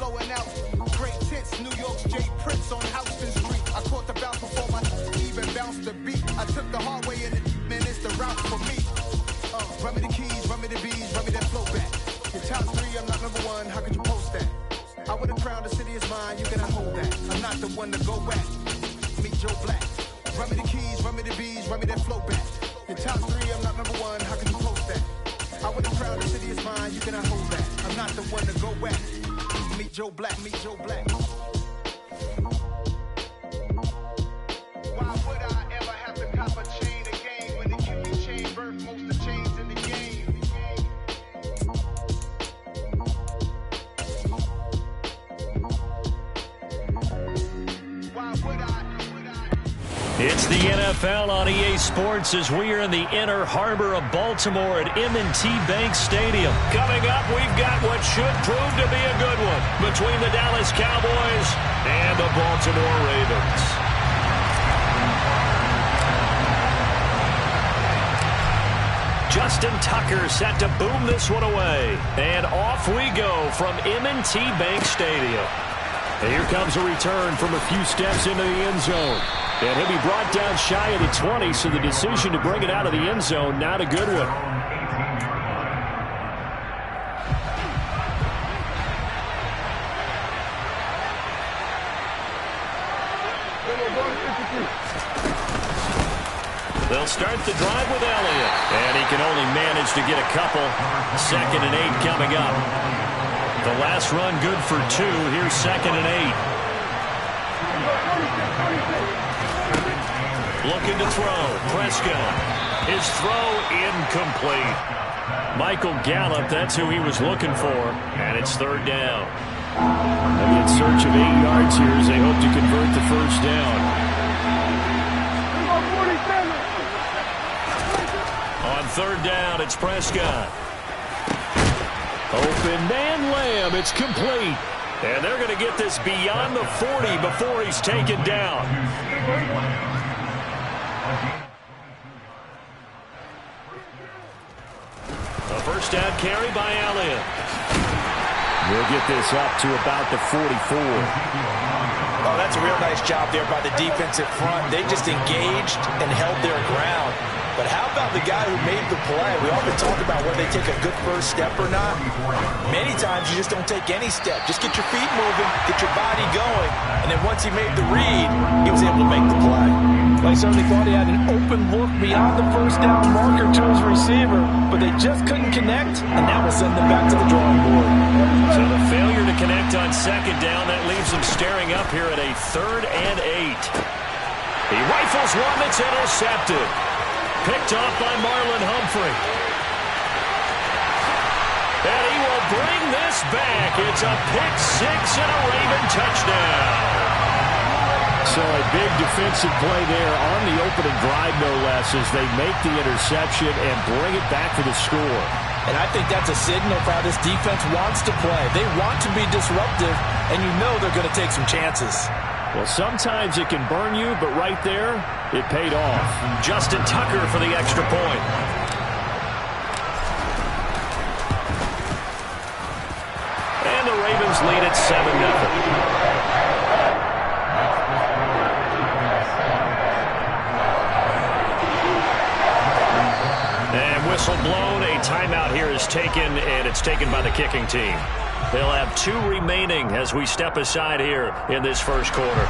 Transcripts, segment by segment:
blowing out. Great tits, New York's J. Prince on Houston Street. I caught the bounce before my even bounced the beat. I took the hard way in it, man, it's the route for me. Run me the keys, run me the bees, run me that flow back. Your top 3, I'm not number 1, how could you post that? I would have crowned the city is mine, you cannot hold that. I'm not the one to go back. Meet Joe Black. Run me the keys, run me the bees, run me that flow back. Your top 3, I'm not number 1, how could you post that? I would have crowned the city is mine, you cannot hold that. I'm not the one to go back. Meet Joe Black, meet Joe Black. Why would I ever have to cop a chain again when the Union chain birth most of chains in the game? Why would I? It's the NFL on EA Sports as we are in the inner harbor of Baltimore at M&T Bank Stadium. Coming up, we've got what should prove to be a good one between the Dallas Cowboys and the Baltimore Ravens. Justin Tucker set to boom this one away. And off we go from M&T Bank Stadium. And here comes a return from a few steps into the end zone. And he'll be brought down shy of the 20, so the decision to bring it out of the end zone, not a good one. They'll start the drive with Elliott. And he can only manage to get a couple. 2nd and 8 coming up. The last run good for 2. Here's 2nd and 8. Looking to throw. Prescott. His throw incomplete. Michael Gallup, that's who he was looking for. And it's 3rd down. They'll be in search of 8 yards here as they hope to convert the first down. On 3rd down, it's Prescott. Open man Lamb. It's complete. And they're going to get this beyond the 40 before he's taken down. A first down carry by Elliott. We'll get this up to about the 44. Oh, that's a real nice job there by the defensive front. They just engaged and held their ground. But how about the guy who made the play? We often talk about whether they take a good first step or not. Many times you just don't take any step. Just get your feet moving, get your body going, and then once he made the read, he was able to make the play. Well, I certainly thought he had an open look beyond the first down marker to his receiver, but they just couldn't connect, and that will send them back to the drawing board. So the failure to connect on 2nd down, that leaves them staring up here at a 3rd and 8. He rifles one that's intercepted. Picked off by Marlon Humphrey. And he will bring this back. It's a pick 6 and a Raven touchdown. So a big defensive play there on the opening drive, no less, as they make the interception and bring it back for the score. And I think that's a signal for how this defense wants to play. They want to be disruptive, and you know they're going to take some chances. Well, sometimes it can burn you, but right there, it paid off. Justin Tucker for the extra point. And the Ravens lead at 7-0. And whistle blown, a timeout here is taken, and it's taken by the kicking team. They'll have 2 remaining as we step aside here in this first quarter.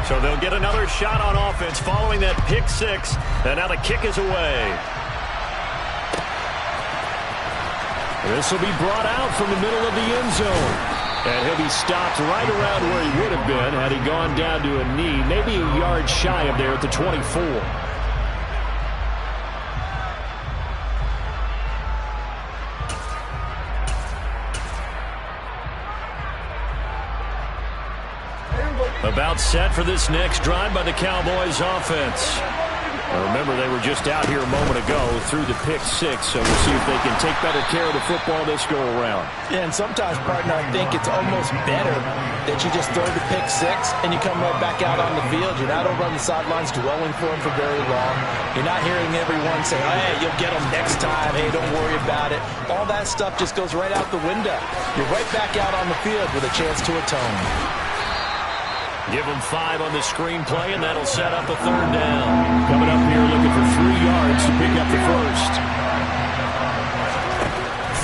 So they'll get another shot on offense following that pick 6. And now the kick is away. This will be brought out from the middle of the end zone. And he'll be stopped right around where he would have been had he gone down to a knee, maybe a yard shy of there at the 24. About set for this next drive by the Cowboys offense. Now remember, they were just out here a moment ago through the pick six, so we'll see if they can take better care of the football this go-around. Yeah, and sometimes, partner, I think it's almost better that you just throw the pick six and you come right back out on the field. You're not over on the sidelines dwelling for him for very long. You're not hearing everyone say, hey, you'll get him next time. Hey, don't worry about it. All that stuff just goes right out the window. You're right back out on the field with a chance to atone. Give them 5 on the screenplay, and that'll set up a third down. Coming up here looking for 3 yards to pick up the first.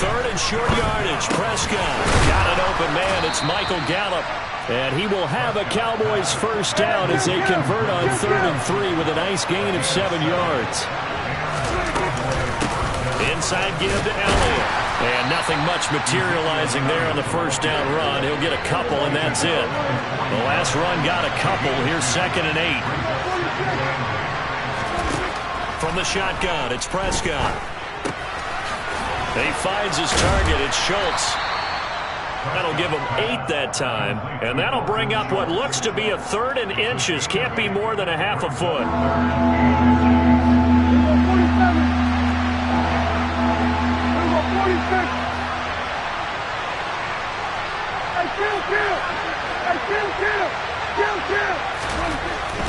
Third and short yardage. Prescott got an open man. It's Michael Gallup. And he will have a Cowboys first down as they convert on 3rd and 3 with a nice gain of 7 yards. Inside give to Elliott. And nothing much materializing there on the first down run. He'll get a couple, and that's it. The last run got a couple. Here's 2nd and 8. From the shotgun, it's Prescott. He finds his target. It's Schultz. That'll give him 8 that time. And that'll bring up what looks to be a 3rd and inches. Can't be more than a half a foot.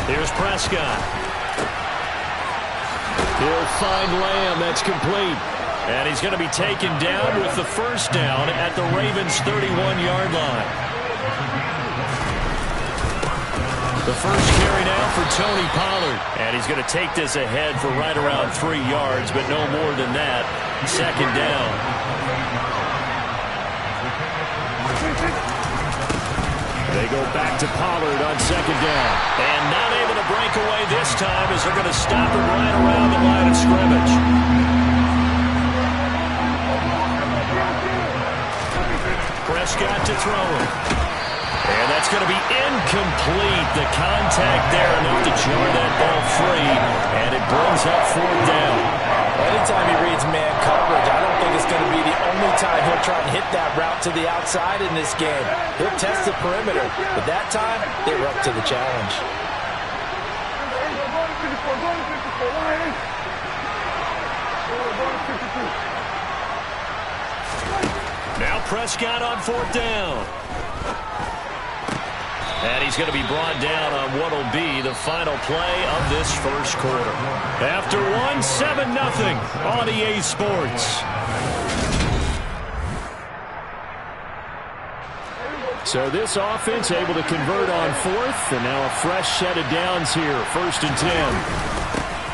Here's Prescott. He'll find Lamb. That's complete. And he's going to be taken down with the first down at the Ravens' 31-yard line. The first carry now for Tony Pollard. And he's going to take this ahead for right around 3 yards, but no more than that. 2nd down. They go back to Pollard on 2nd down. And not able to break away this time as they're going to stop him right around the line of scrimmage. Prescott to throw him. And that's going to be incomplete. The contact there enough to jar that ball free. And it brings up 4th down. Anytime he reads man coverage, I don't think it's going to be the only time he'll try and hit that route to the outside in this game. He'll test the perimeter, but that time, they were up to the challenge. Now Prescott on 4th down. And he's going to be brought down on what will be the final play of this first quarter. After 7-0 on EA Sports. So this offense able to convert on 4th, and now a fresh set of downs here. 1st and 10.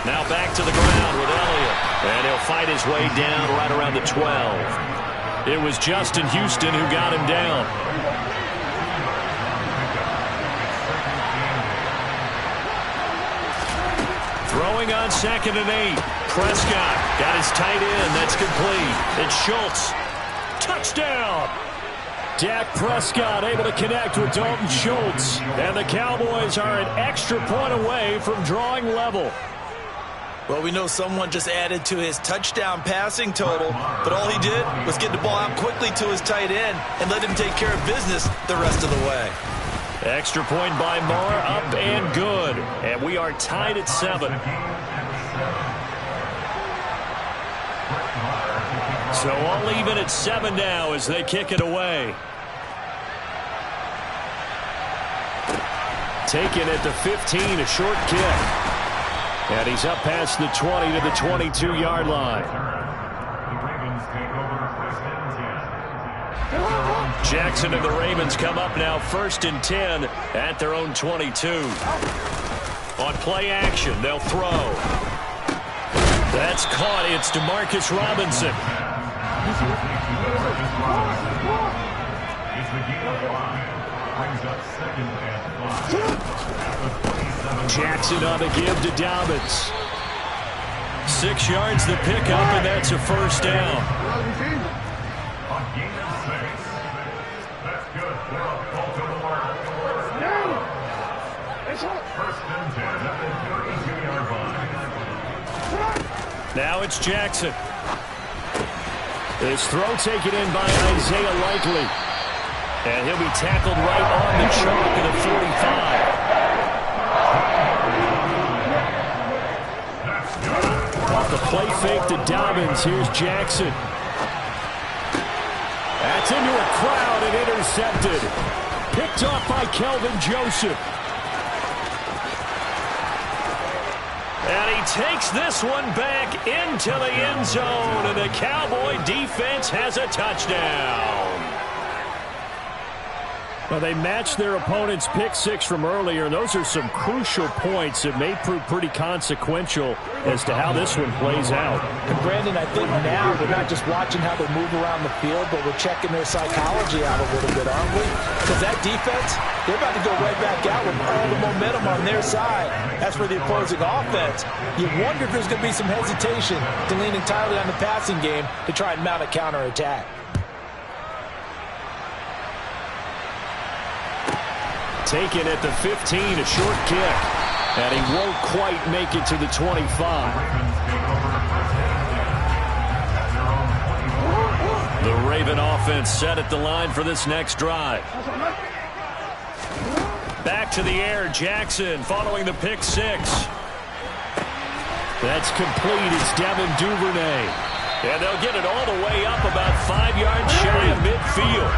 Now back to the ground with Elliott. And he'll fight his way down right around the 12. It was Justin Houston who got him down. Throwing on 2nd and 8. Prescott got his tight end. That's complete. It's Schultz. Touchdown! Dak Prescott able to connect with Dalton Schultz. And the Cowboys are an extra point away from drawing level. Well, we know someone just added to his touchdown passing total, but all he did was get the ball out quickly to his tight end and let him take care of business the rest of the way. Extra point by Moore, up and good. And we are tied at 7. So all even at 7 now as they kick it away. Taken at the 15, a short kick. And he's up past the 20 to the 22-yard line. Jackson and the Ravens come up now 1st and 10 at their own 22. On play action, they'll throw. That's caught. It's DeMarcus Robinson. Jackson on the give to Dobbins. 6 yards the pickup, and that's a first down. Now it's Jackson. His throw taken in by Isaiah Likely. And he'll be tackled right on the chalk of the 45. play fake to Dobbins. Here's Jackson. That's into a crowd and intercepted. Picked off by Kelvin Joseph. And he takes this one back into the end zone, and the Cowboy defense has a touchdown. Well, they matched their opponent's pick six from earlier, and those are some crucial points that may prove pretty consequential as to how this one plays out. And Brandon, I think now we're not just watching how they move around the field, but we're checking their psychology out a little bit, aren't we? Because that defense, they're about to go right back out with all the momentum on their side. That's for the opposing offense. You wonder if there's going to be some hesitation to lean entirely on the passing game to try and mount a counterattack. Taken at the 15, a short kick. And he won't quite make it to the 25. The Raven offense set at the line for this next drive. Back to the air, Jackson following the pick six. That's complete. It's Devin Duvernay. And they'll get it all the way up about 5 yards shy of midfield.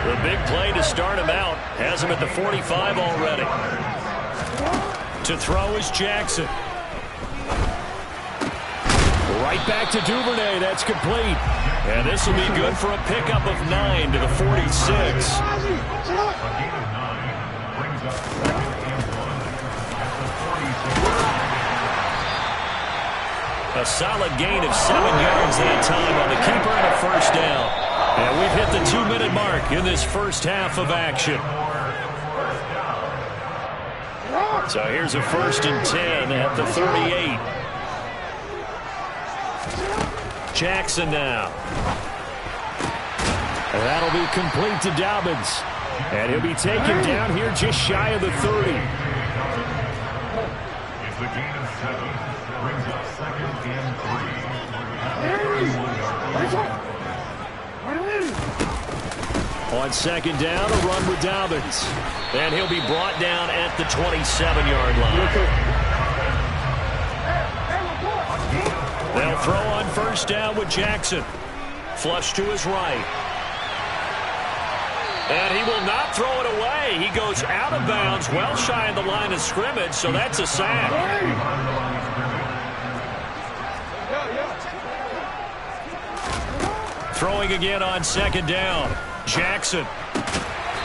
The big play to start him out has him at the 45 already. To throw is Jackson. Right back to Duvernay. That's complete. And this will be good for a pickup of 9 to the 46. A solid gain of 7 yards that time on the keeper and a first down. And we've hit the 2-minute mark in this first half of action. So here's a 1st and 10 at the 38. Jackson now. And that'll be complete to Dobbins. And he'll be taken down here just shy of the 30. It's a gain of 7. Brings up 2nd and 3. On 2nd down, a run with Dobbins. And he'll be brought down at the 27-yard line. They'll throw on 1st down with Jackson. Flush to his right. And he will not throw it away. He goes out of bounds, well shy of the line of scrimmage, so that's a sack. Throwing again on 2nd down. Jackson.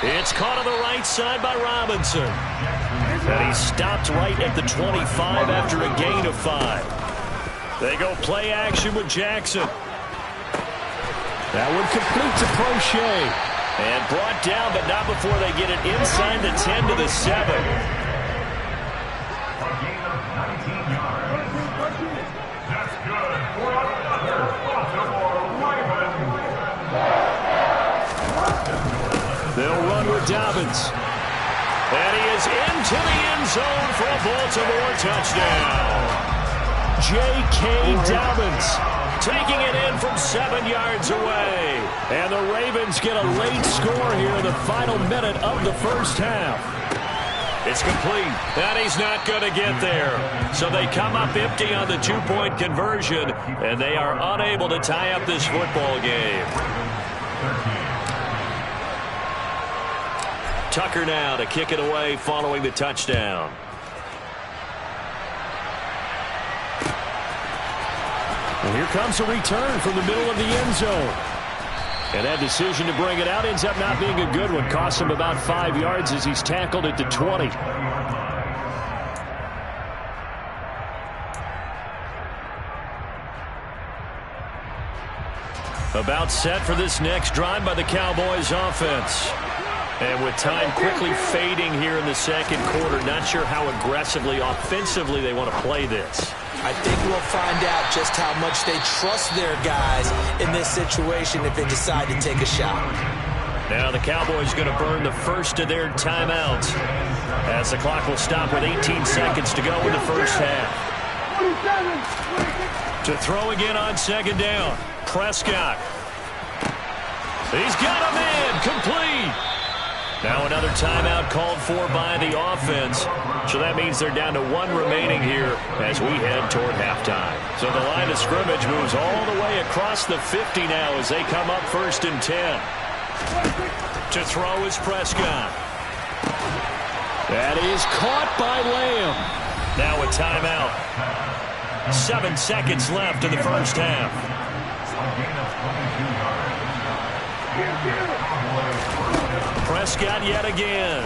It's caught on the right side by Robinson. And he stopped right at the 25 after a gain of 5. They go play action with Jackson. That one complete to Prochet. And brought down, but not before they get it inside the 10 to the 7. That's good for another Baltimore Ravens. They'll run with Dobbins. And he is into the end zone for a Baltimore touchdown. J.K. Dobbins taking it in from 7 yards away. And the Ravens get a late score here in the final minute of the first half. It's complete. And he's not going to get there. So they come up empty on the 2-point conversion, and they are unable to tie up this football game. Tucker now to kick it away following the touchdown. And here comes a return from the middle of the end zone. And that decision to bring it out ends up not being a good one. Costs him about 5 yards as he's tackled at the 20. About set for this next drive by the Cowboys offense. And with time quickly fading here in the second quarter, not sure how aggressively, offensively they want to play this. I think we'll find out just how much they trust their guys in this situation if they decide to take a shot. Now the Cowboys going to burn the first of their timeouts as the clock will stop with 18 seconds to go in the first half. To throw again on 2nd down. Prescott. He's got him in. Complete. Now another timeout called for by the offense. So that means they're down to 1 remaining here as we head toward halftime. So the line of scrimmage moves all the way across the 50 now as they come up 1st and 10. To throw is Prescott. That is caught by Lamb. Now a timeout. 7 seconds left in the first half. Prescott yet again.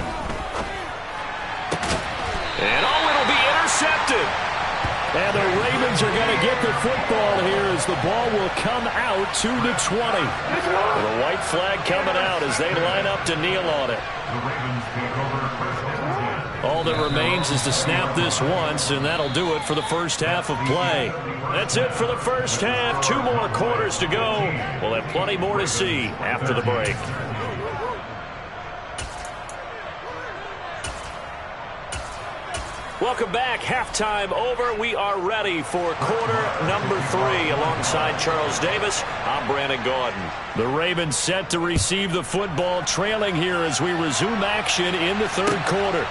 And it'll be intercepted. And the Ravens are going to get the football here as the ball will come out to the 20. The white flag coming out as they line up to kneel on it. All that remains is to snap this once, and that'll do it for the first half of play. That's it for the first half. 2 more quarters to go. We'll have plenty more to see after the break. Welcome back. Halftime over. We are ready for quarter number 3. Alongside Charles Davis, I'm Brandon Gordon. The Ravens set to receive the football, trailing here as we resume action in the 3rd quarter.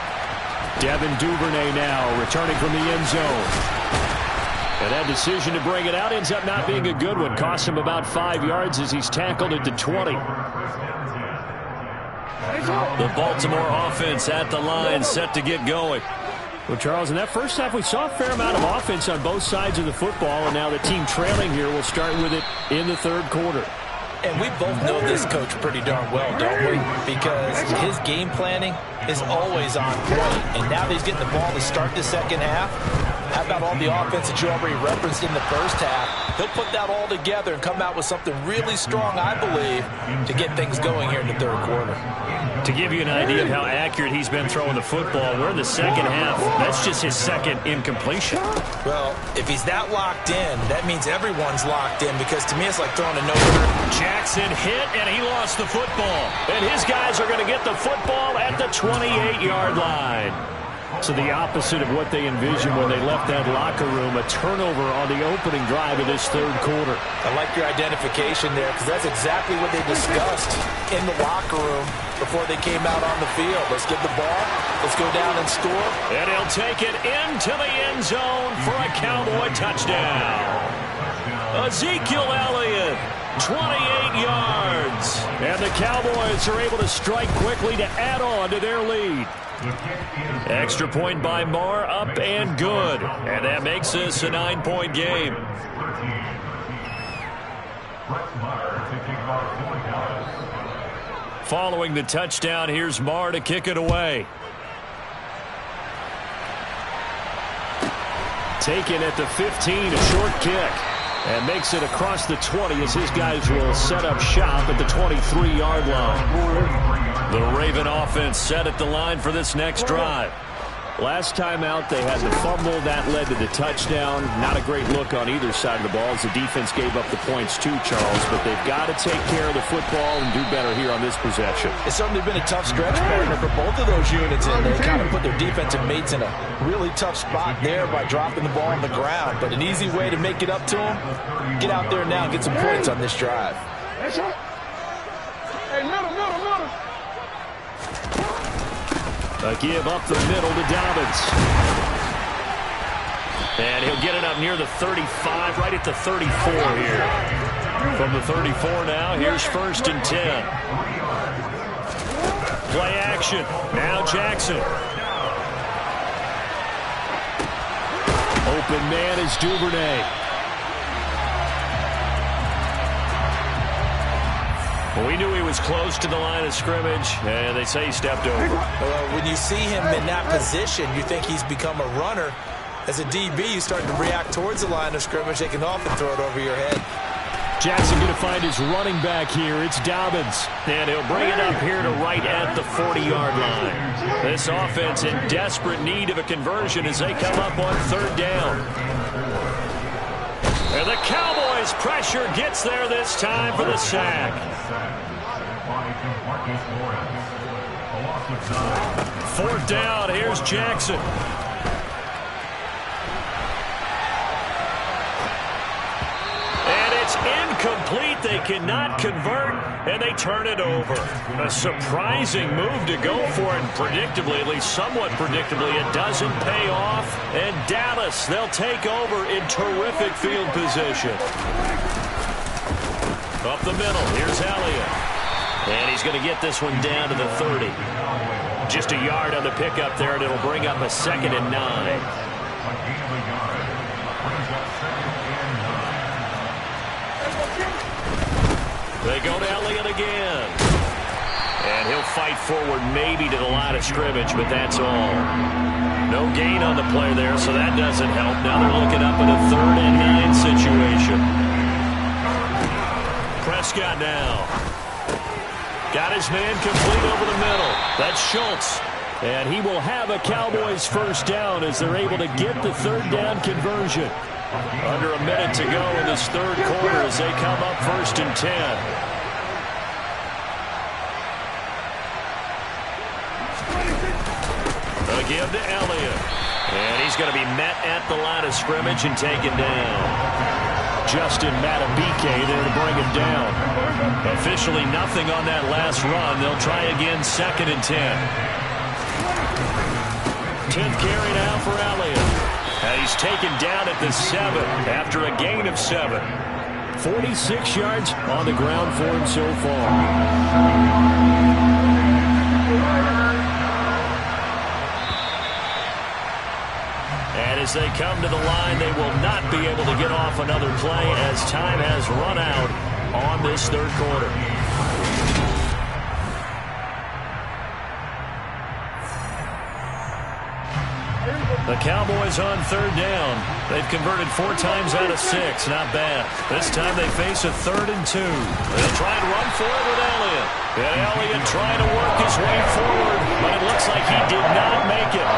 Devin Duvernay now returning from the end zone. And that decision to bring it out ends up not being a good one. Costs him about 5 yards as he's tackled at the 20. The Baltimore offense at the line, set to get going. Well, Charles, in that first half, we saw a fair amount of offense on both sides of the football, and now the team trailing here will start with it in the 3rd quarter. And we both know this coach pretty darn well, don't we? Because his game planning is always on point. And now that he's getting the ball to start the second half, how about all the offense that you already referenced in the first half? He'll put that all together and come out with something really strong, I believe, to get things going here in the 3rd quarter. To give you an idea of how accurate he's been throwing the football, we're in the second half. That's just his 2nd incompletion. Well, if he's that locked in, that means everyone's locked in, because to me it's like throwing a no-hitter. Jackson hit, and he lost the football. And his guys are going to get the football at the 28-yard line. So the opposite of what they envisioned when they left that locker room, a turnover on the opening drive of this 3rd quarter. I like your identification there, because that's exactly what they discussed in the locker room before they came out on the field. Let's get the ball. Let's go down and score. And he'll take it into the end zone for a Cowboy touchdown. Ezekiel Elliott, 28 yards. And the Cowboys are able to strike quickly to add on to their lead. Extra point by Marr, up and good. And that makes this a 9-point game. Following the touchdown, here's Marr to kick it away. Taken at the 15, a short kick. And makes it across the 20 as his guys will set up shop at the 23-yard line. The Raven offense set at the line for this next drive. Last time out, they had the fumble. That led to the touchdown. Not a great look on either side of the ball as the defense gave up the points too, Charles. But they've got to take care of the football and do better here on this possession. It's certainly been a tough stretch, partner, for both of those units. And they kind of put their defensive mates in a really tough spot there by dropping the ball on the ground. But an easy way to make it up to them, get out there now and get some points on this drive. Hey, middle. A give up the middle to Dobbins. And he'll get it up near the 35, right at the 34 here. From the 34 now, here's 1st and 10. Play action. Now Jackson. Open man is Duvernay. We knew he was close to the line of scrimmage, and they say he stepped over. Well, when you see him in that position, you think he's become a runner. As a DB, you start to react towards the line of scrimmage. They can often throw it over your head. Jackson going to find his running back here. It's Dobbins. And he'll bring it up here to right at the 40-yard line. This offense in desperate need of a conversion as they come up on 3rd down. And the Cowboys' pressure gets there this time for the sack. 4th down, here's Jackson. And it's incomplete. They cannot convert, and they turn it over. A surprising move to go for it. Predictably, at least somewhat predictably, it doesn't pay off. And Dallas, they'll take over in terrific field position. Up the middle, here's Elliott. And he's going to get this one down to the 30. Just a yard on the pickup there, and it'll bring up a 2nd and 9. They go to Elliott again. And he'll fight forward maybe to the line of scrimmage, but that's all. No gain on the play there, so that doesn't help. Now they're looking up at a 3rd and 9 situation. Prescott now. Got his man complete over the middle. That's Schultz. And he will have a Cowboys first down as they're able to get the 3rd down conversion. Under a minute to go in this 3rd quarter as they come up 1st and 10. A give to Elliott. And he's going to be met at the line of scrimmage and taken down. Justin Matabike there to bring him down. Officially nothing on that last run. They'll try again 2nd and 10. 10th carry now for Elliott. And he's taken down at the 7 after a gain of 7. 46 yards on the ground for him so far. And as they come to the line, they will not be able to get off another play as time has run out on this 3rd quarter. The Cowboys on 3rd down. They've converted 4 times out of 6. Not bad. This time they face a 3rd and 2. They'll try and run for it with Elliott. And Elliott trying to work his way forward, but it looks like he did not make it.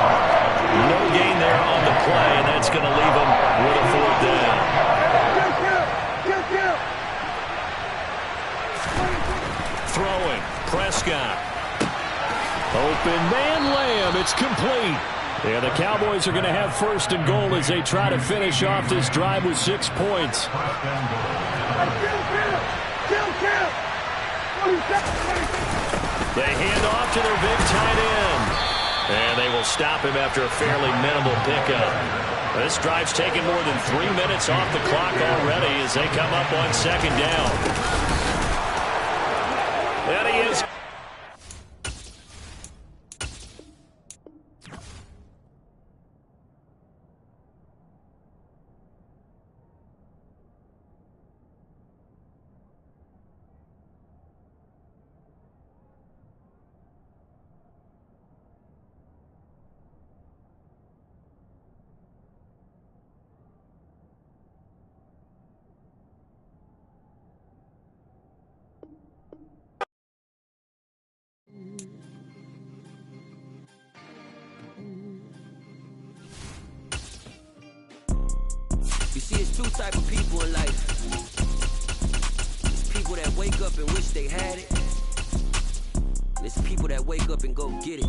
No gain there on the play, and that's going to leave him with a 4th down. Throwing. Prescott. Open man Lamb. It's complete. Yeah, the Cowboys are going to have 1st and goal as they try to finish off this drive with 6 points. They hand off to their big tight end. And they will stop him after a fairly minimal pickup. This drive's taken more than 3 minutes off the clock already as they come up on 2nd down. There he is. You see, it's 2 type of people in life. It's people that wake up and wish they had it. And it's people that wake up and go get it.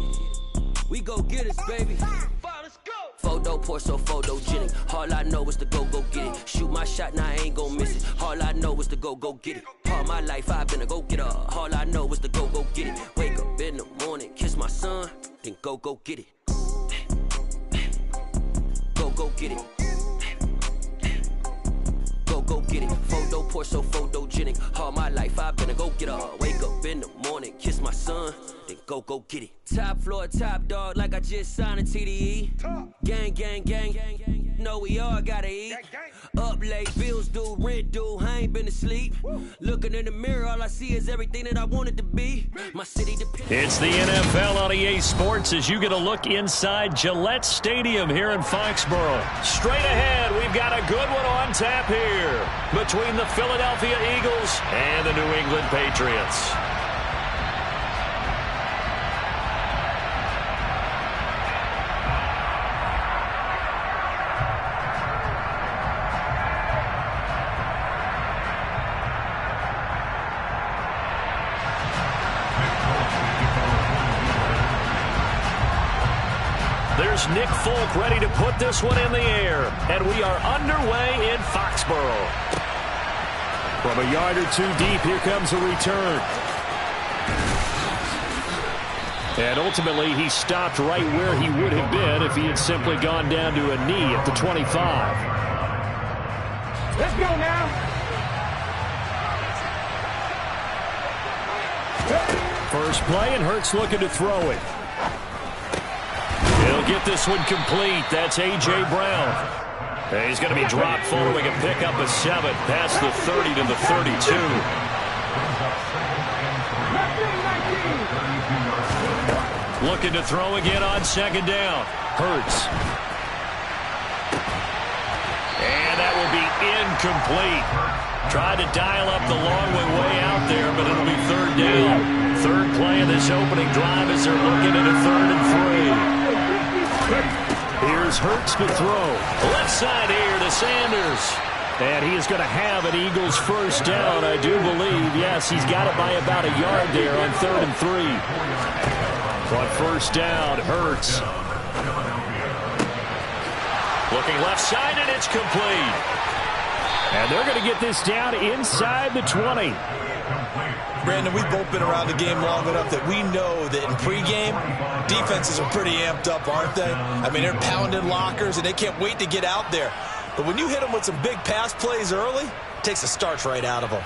We go get it, baby. Let's go. Photo pour so photogenic. All I know is to go get it. Shoot my shot, now I ain't gon' miss it. All I know is to go get it. All my life I've been a go-getter. All I know is to go get it. Wake up in the morning, kiss my son, then go get it. Go get it. Go get it. Photo pour so photogenic. All my life I've been a go-getter. Wake up in the morning, kiss my son, then go get it. Top floor, top dog, like I just signed a TDE. Gang, gang, gang, gang, gang. Know we all gotta eat. Up late, bills due, rent due, I ain't been asleep. Looking in the mirror, all I see is everything that I wanted to be. My city depends. It's the NFL on EA Sports as you get a look inside Gillette Stadium here in Foxborough. Straight ahead, we've got a good one on tap here between the Philadelphia Eagles and the New England Patriots. There's Nick Folk ready to put this one in the air. And we are underway in Foxborough. From a yard or two deep, here comes a return. And ultimately, he stopped right where he would have been if he had simply gone down to a knee at the 25. Let's go now. First play, and Hurts looking to throw it. He'll get this one complete. That's A.J. Brown. And he's going to be dropped following a pickup of 7 past the 30 to the 32. Looking to throw again on second down. Hurts. And that will be incomplete. Tried to dial up the long way out there, but it'll be third down. Third play of this opening drive as they're looking at a 3rd and 3. Here's Hurts to throw. Left side here to Sanders. And he is going to have an Eagles first down, I do believe. Yes, he's got it by about a yard there on 3rd and 3. On first down, Hurts. Looking left side, and it's complete. And they're going to get this down inside the 20. Brandon, we've both been around the game long enough that we know that in pregame, defenses are pretty amped up, aren't they? I mean, they're pounding lockers, and they can't wait to get out there. But when you hit them with some big pass plays early, it takes the starch right out of them.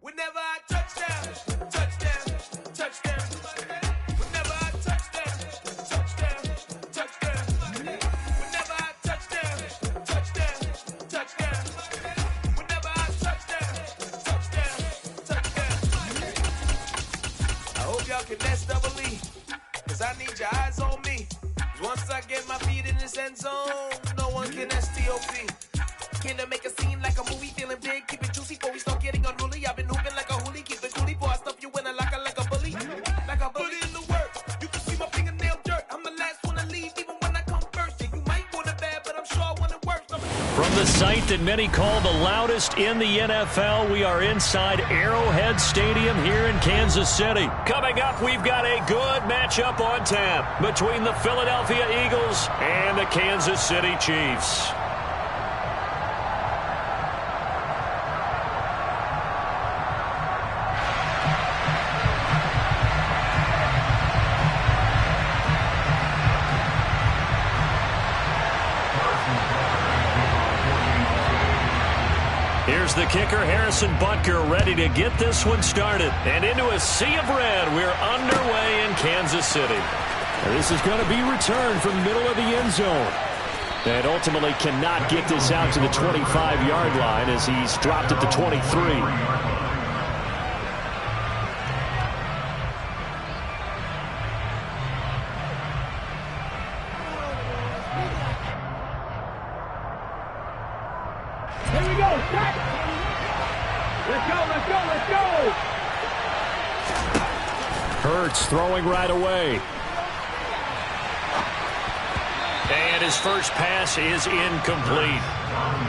Whenever I touchdown, touchdown, touchdown. Whenever I touchdown, touchdown, touchdown. Whenever I touchdown, touchdown, touchdown. Whenever I touchdown, touchdown, touchdown. I hope y'all can nest double E, 'cause I need your eyes on me. 'Cause once I get my feet in this end zone, no one can STOP. Can I make a scene like a movie, feeling big, keep it juicy before we start getting unruly. I've been hooping like a hoolie, keep it coolie before I stuff you in a locker like a bully. Like a bully in the work, you can see my fingernail dirt. I'm the last one to leave, even when I come first. And you might want it bad, but I'm sure I want it worse. From the site that many call the loudest in the NFL, we are inside Arrowhead Stadium here in Kansas City. Coming up, we've got a good matchup on tap between the Philadelphia Eagles and the Kansas City Chiefs. Here's the kicker, Harrison Butker, ready to get this one started. And into a sea of red, we're underway in Kansas City. And this is going to be returned from the middle of the end zone. And ultimately cannot get this out to the 25-yard line as he's dropped at the 23. Here we go. Set. Let's go, let's go, let's go. Hurts throwing right away. And his first pass is incomplete.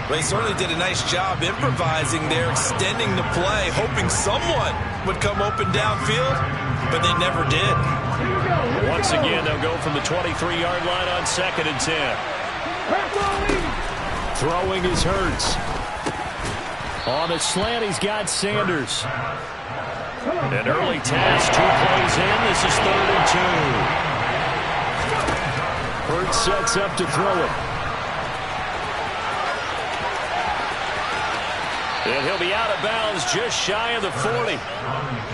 Well, he certainly did a nice job improvising there, extending the play, hoping someone would come open downfield, but they never did. Once again, they'll go from the 23-yard line on 2nd and 10. Throwing is Hurts. On the slant, he's got Sanders. An early task, 2 plays in. This is 3rd and 2. Hurts sets up to throw it. And he'll be out of bounds just shy of the 40.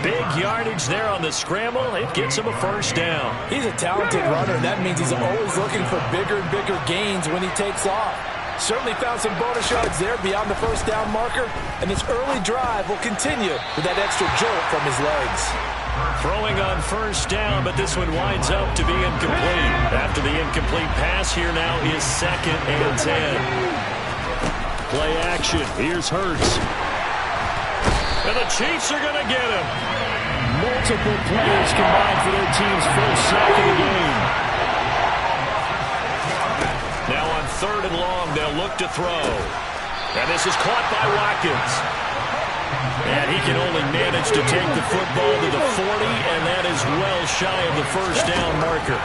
Big yardage there on the scramble. It gets him a first down. He's a talented runner, and that means he's always looking for bigger and bigger gains when he takes off. Certainly found some bonus yards there beyond the first down marker, and this early drive will continue with that extra jolt from his legs. Throwing on first down, but this one winds up to be incomplete. After the incomplete pass, here now is 2nd and 10. Play action. Here's Hurts. And the Chiefs are going to get him. Multiple players combined for their team's first sack of the game. Now on 3rd and long, they'll look to throw. And this is caught by Watkins. And he can only manage to take the football to the 40, and that is well shy of the first down marker.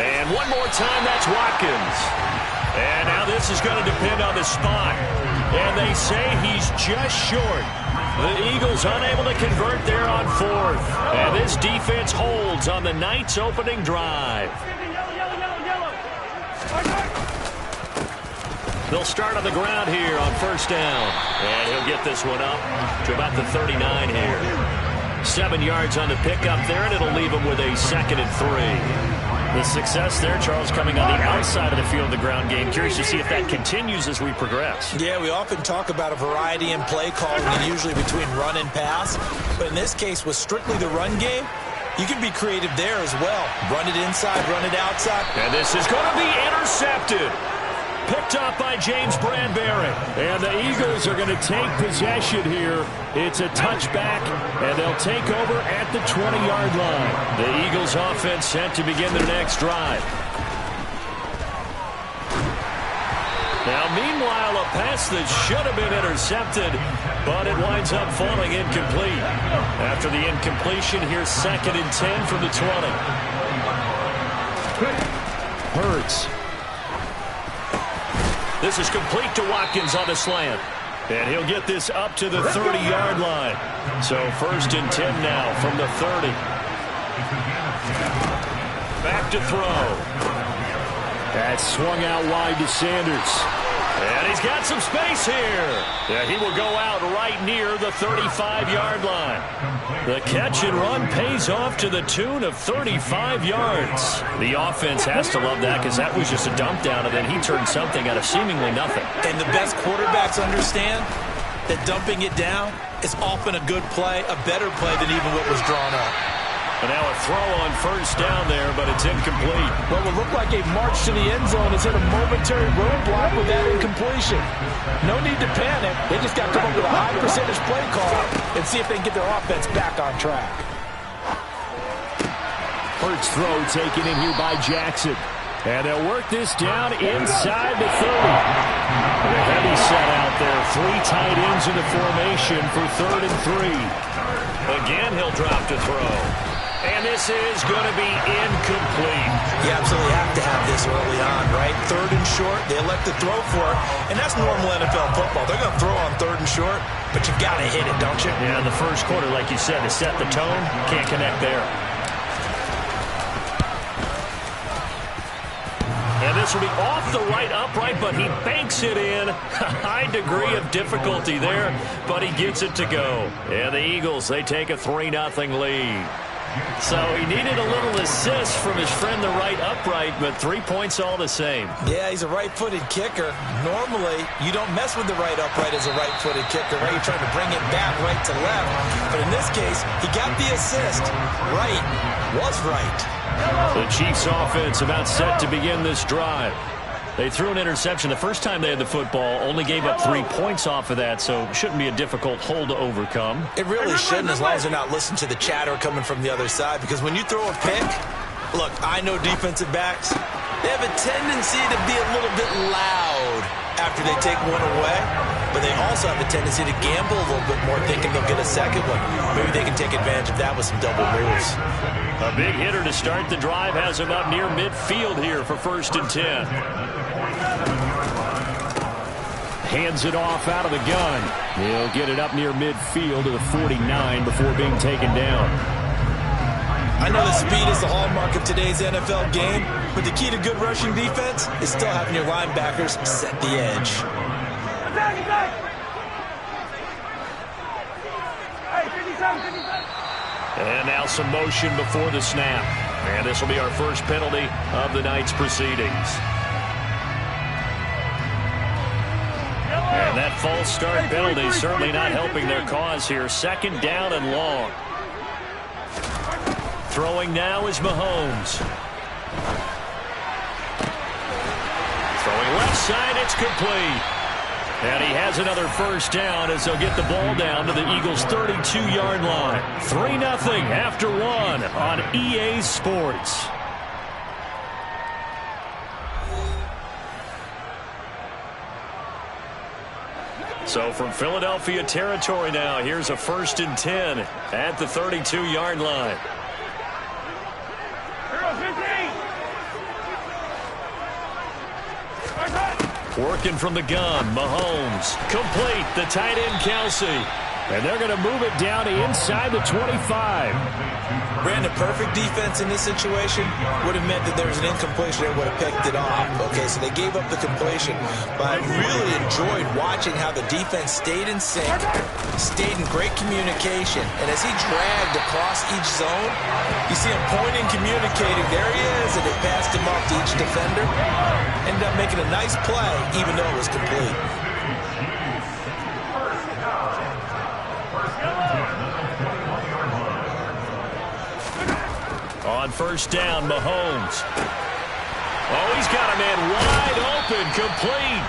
And one more time, that's Watkins. And now this is going to depend on the spot. And they say he's just short. The Eagles unable to convert there on fourth. And this defense holds on the Knights' opening drive. They'll start on the ground here on first down. And he'll get this one up to about the 39 here. 7 yards on the pickup there, and it'll leave him with a 2nd and 3. The success there, Charles, coming on the outside of the field, the ground game. Curious to see if that continues as we progress. Yeah, we often talk about a variety in play calling, and usually between run and pass. But in this case, with strictly the run game, you can be creative there as well. Run it inside, run it outside. And this is going to be intercepted. Picked up by James Bradbury. And the Eagles are going to take possession here. It's a touchback, and they'll take over at the 20-yard line. The Eagles offense set to begin their next drive. Now, meanwhile, a pass that should have been intercepted, but it winds up falling incomplete. After the incompletion, here's 2nd and 10 from the 20. Hurts. This is complete to Watkins on the slant. And he'll get this up to the 30-yard line. So 1st and 10 now from the 30. Back to throw. That's swung out wide to Sanders. And he's got some space here. Yeah, he will go out right near the 35-yard line. The catch and run pays off to the tune of 35 yards. The offense has to love that because that was just a dump down, and then he turned something out of seemingly nothing. And the best quarterbacks understand that dumping it down is often a good play, a better play than even what was drawn up. And now a throw on first down there, but it's incomplete. What would look like a march to the end zone is hit a momentary roadblock with that incompletion. No need to panic. They just got to come up with a high percentage play call and see if they can get their offense back on track. Hurts throw taken in here by Jackson. And they'll work this down inside the 30. A heavy set out there. 3 tight ends in the formation for 3rd and 3. Again, he'll drop to throw. And this is going to be incomplete. You absolutely have to have this early on, right? 3rd and short, they elect to throw for it. And that's normal NFL football. They're going to throw on 3rd and short, but you've got to hit it, don't you? Yeah, in the first quarter, like you said, to set the tone, can't connect there. And this will be off the right upright, but he banks it in. A high degree of difficulty there, but he gets it to go. And the Eagles, they take a 3-0 lead. So he needed a little assist from his friend, the right upright, but 3 points all the same. Yeah, he's a right-footed kicker. Normally, you don't mess with the right upright as a right-footed kicker, right? You're trying to bring it back right to left. But in this case, he got the assist. Right was right. The Chiefs offense about set to begin this drive. They threw an interception the first time they had the football, only gave up 3 points off of that, so it shouldn't be a difficult hole to overcome. It really shouldn't, as long as they're not listening to the chatter coming from the other side, because when you throw a pick, look, I know defensive backs, they have a tendency to be a little bit loud after they take one away, but they also have a tendency to gamble a little bit more, thinking they'll get a second one. Maybe they can take advantage of that with some double moves. A big hitter to start the drive has him up near midfield here for 1st and 10. Hands it off out of the gun. He'll get it up near midfield to the 49 before being taken down. I know the speed is the hallmark of today's NFL game, but the key to good rushing defense is still having your linebackers set the edge. And now some motion before the snap. And this will be our first penalty of the night's proceedings. And that false start penalty certainly not helping their cause here. 2nd down and long. Throwing now is Mahomes. Throwing left side, it's complete. And he has another first down as they'll get the ball down to the Eagles' 32-yard line. 3-0 after 1 on EA Sports. So from Philadelphia territory now, here's a 1st and 10 at the 32-yard line. Working from the gun, Mahomes. Complete, the tight end, Kelsey. And they're going to move it down to inside the 25. Brandon, perfect defense in this situation would have meant that there was an incompletion. They would have picked it off. Okay, so they gave up the completion. But I really enjoyed watching how the defense stayed in sync, stayed in great communication. And as he dragged across each zone, you see him pointing, communicating. There he is, and they passed him off to each defender. Ended up making a nice play, even though it was complete. On 1st down, Mahomes. Oh, he's got a man wide open, complete.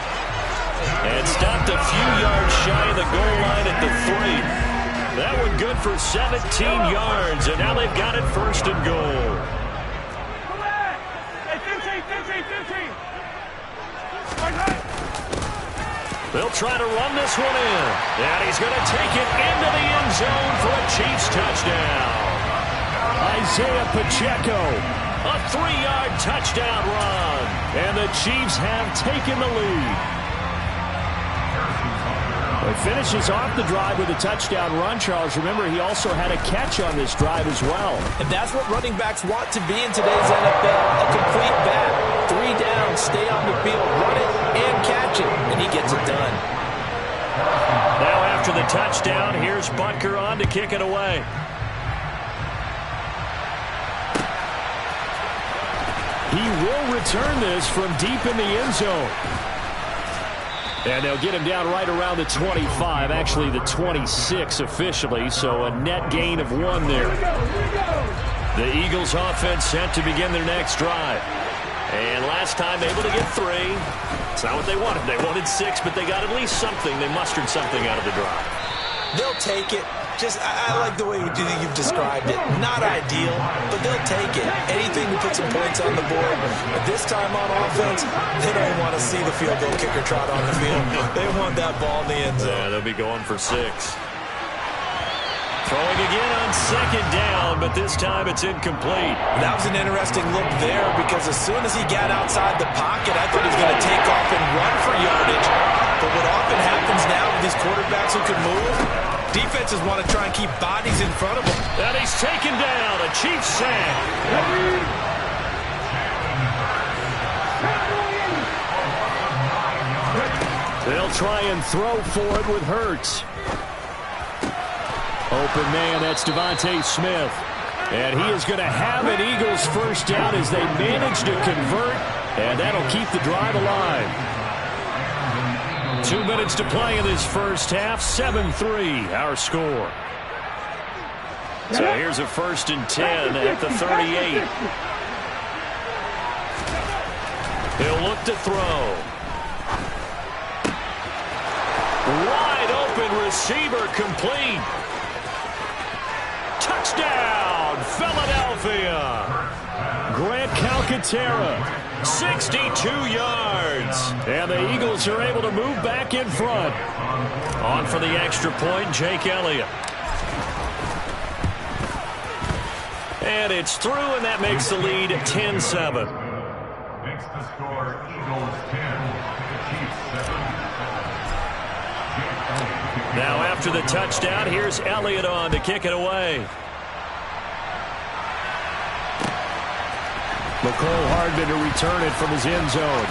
And stopped a few yards shy of the goal line at the 3. That one good for 17 yards, and now they've got it 1st and goal. They'll try to run this one in. And he's going to take it into the end zone for a Chiefs touchdown. Isaiah Pacheco, a 3-yard touchdown run. And the Chiefs have taken the lead. He finishes off the drive with a touchdown run, Charles. Remember, he also had a catch on this drive as well. And that's what running backs want to be in today's NFL, a complete back. 3 down, stay on the field, run it, and catch it, and he gets it done. Now after the touchdown, here's Butker on to kick it away. He will return this from deep in the end zone. And they'll get him down right around the 25, actually the 26 officially, so a net gain of 1 there. The Eagles offense set to begin their next drive. And last time able to get 3. It's not what they wanted. They wanted 6, but they got at least something. They mustered something out of the drive. They'll take it. Just, I like the way you've described it. Not ideal, but they'll take it. Anything to put some points on the board. But this time on offense, they don't want to see the field goal kicker trot on the field. They want that ball in the end zone. Yeah, they'll be going for 6. Throwing again on 2nd down, but this time it's incomplete. That was an interesting look there because as soon as he got outside the pocket, I thought he was going to take off and run for yardage. But what often happens now with these quarterbacks who can move, defenses want to try and keep bodies in front of them. And he's taken down. A Chiefs sack. They'll try and throw for it with Hurts. Open man, that's Devontae Smith. And he is going to have an Eagles 1st down as they manage to convert. And that'll keep the drive alive. 2 minutes to play in this first half. 7-3 our score. So here's a 1st and 10 at the 38. He'll look to throw. Wide open receiver, complete. Touchdown, Philadelphia. Grant Calcaterra, 62 yards. And the Eagles are able to move back in front. On for the extra point, Jake Elliott. And it's through, and that makes the lead 10-7. Makes the score Eagles 10, Chiefs 7. Now after the touchdown, here's Elliott on to kick it away. Mecole Hardman to return it from his end zone.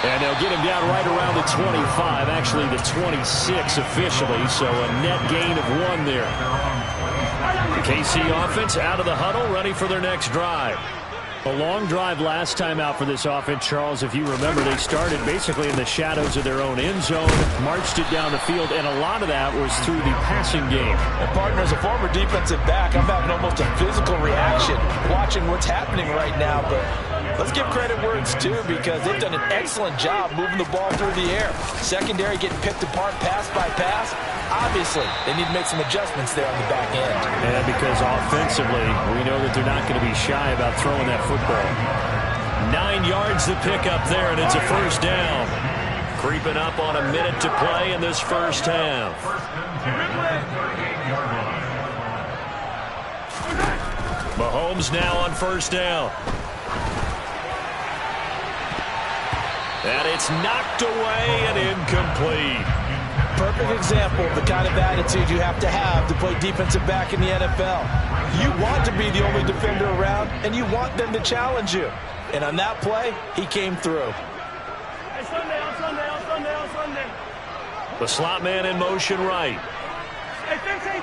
And they'll get him down right around the 25, actually the 26 officially, so a net gain of 1 there. The KC offense out of the huddle, ready for their next drive. A long drive last time out for this offense, Charles. If you remember, they started basically in the shadows of their own end zone, marched it down the field, and a lot of that was through the passing game. And partner, as a former defensive back, I'm having almost a physical reaction watching what's happening right now. But let's give credit where it's due because they've done an excellent job moving the ball through the air. Secondary getting picked apart pass by pass. Obviously, they need to make some adjustments there on the back end. And because offensively, we know that they're not going to be shy about throwing that football. 9 yards to pick up there, and it's a 1st down. Creeping up on a minute to play in this first half. Mahomes now on first down. And it's knocked away and incomplete. Perfect example of the kind of attitude you have to play defensive back in the NFL. You want to be the only defender around, and you want them to challenge you. And on that play, he came through. The slot man in motion right. Hey, 15.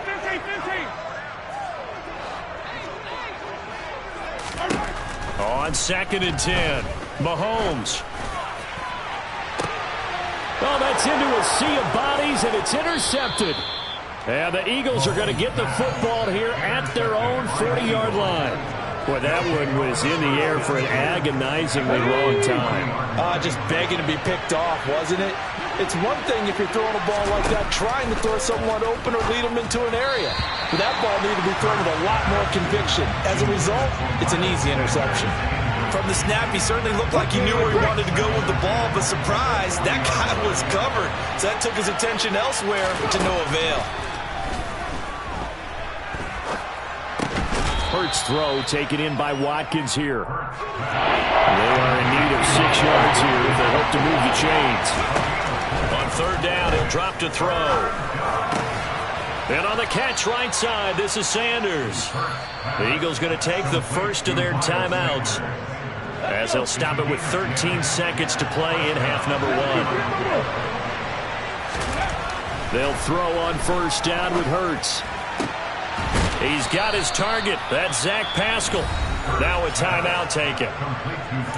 On 2nd and 10, Mahomes. Well, that's into a sea of bodies, and it's intercepted. And the Eagles are going to get the football here at their own 40-yard line. Boy, that one was in the air for an agonizingly long time. Just begging to be picked off, wasn't it? It's one thing if you're throwing a ball like that, trying to throw someone open or lead them into an area. But that ball needed to be thrown with a lot more conviction. As a result, it's an easy interception. From the snap, he certainly looked like he knew where he wanted to go with the ball, but surprise, that guy was covered. So that took his attention elsewhere to no avail. Hurts throw taken in by Watkins here. They are in need of 6 yards here if they hope to move the chains. On 3rd down, he'll drop to throw. And on the catch right side, this is Sanders. The Eagles going to take the first of their timeouts as they'll stop it with 13 seconds to play in half number 1. They'll throw on 1st down with Hurts. He's got his target. That's Zach Pascal. Now a timeout taken.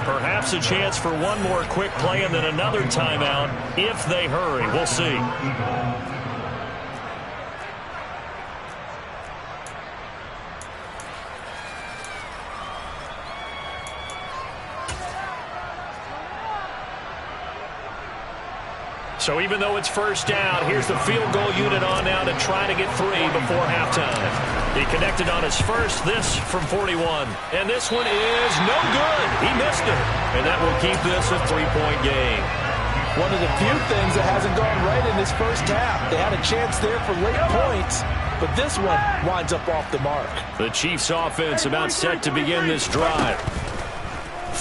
Perhaps a chance for one more quick play and then another timeout if they hurry. We'll see. So even though it's 1st down, here's the field goal unit on now to try to get 3 before halftime. He connected on his first, this from 41. And this one is no good. He missed it. And that will keep this a 3-point game. One of the few things that hasn't gone right in this first half. They had a chance there for late points, but this one winds up off the mark. The Chiefs offense about set to begin this drive.